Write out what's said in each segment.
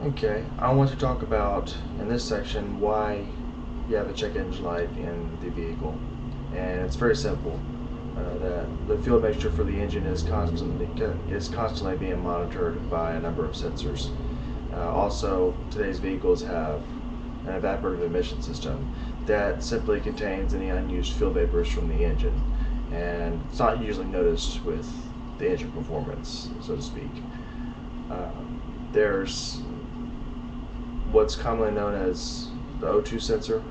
Okay, I want to talk about in this section why you have a check engine light in the vehicle, and it's very simple. The fuel mixture for the engine is constantly being monitored by a number of sensors. Also, today's vehicles have an evaporative emission system that simply contains any unused fuel vapors from the engine, and it's not usually noticed with the engine performance, so to speak. There's what's commonly known as the O2 sensor,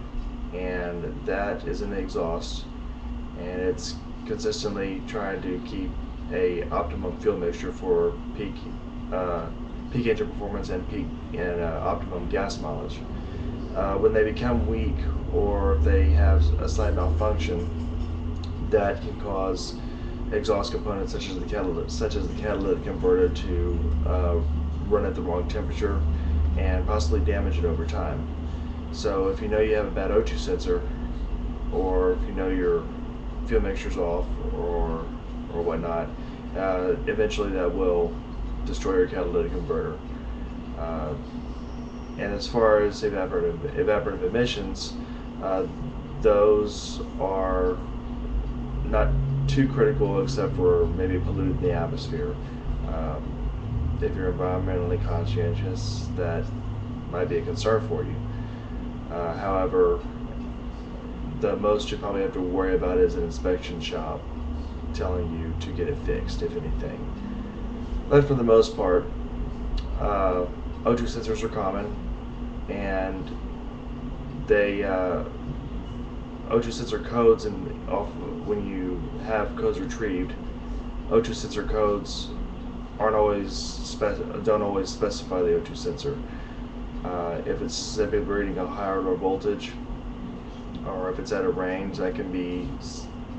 and that is in the exhaust, and it's consistently trying to keep a optimum fuel mixture for peak engine performance and peak and optimum gas mileage. When they become weak or if they have a slight malfunction, that can cause exhaust components such as the catalytic converter to run at the wrong temperature and possibly damage it over time. So if you know you have a bad O2 sensor, or if you know your fuel mixture's off, or whatnot, eventually that will destroy your catalytic converter. Uh, and as far as evaporative emissions, uh, those are not too critical except for maybe polluting the atmosphere. If you're environmentally conscientious, that might be a concern for you. However, the most you probably have to worry about is an inspection shop telling you to get it fixed, if anything. But for the most part, O2 sensors are common, and they O2 sensor codes, and when you have codes retrieved, O2 sensor codes don't always specify the O2 sensor. If it's simply reading a higher or low voltage, or if it's at a range, that can be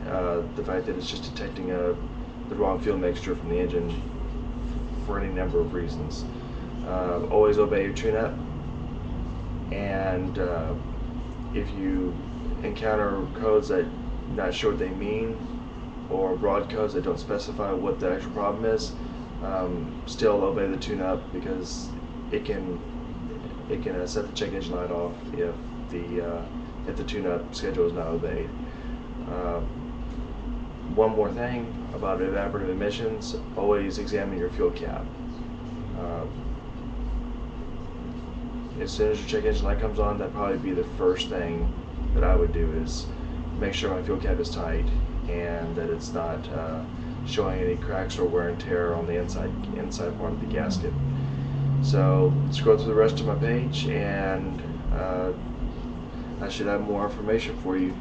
the fact that it's just detecting the wrong fuel mixture from the engine for any number of reasons. Always obey your tune-up, and if you encounter codes that you're not sure what they mean, or broad codes that don't specify what the actual problem is, still obey the tune-up, because it can set the check engine light off if the tune-up schedule is not obeyed. Uh, One more thing about evaporative emissions: always examine your fuel cap. Uh, as soon as your check engine light comes on, that'd probably be the first thing that I would do, is make sure my fuel cap is tight and that it's not showing any cracks or wear and tear on the inside part of the gasket. So scroll through the rest of my page, and I should have more information for you.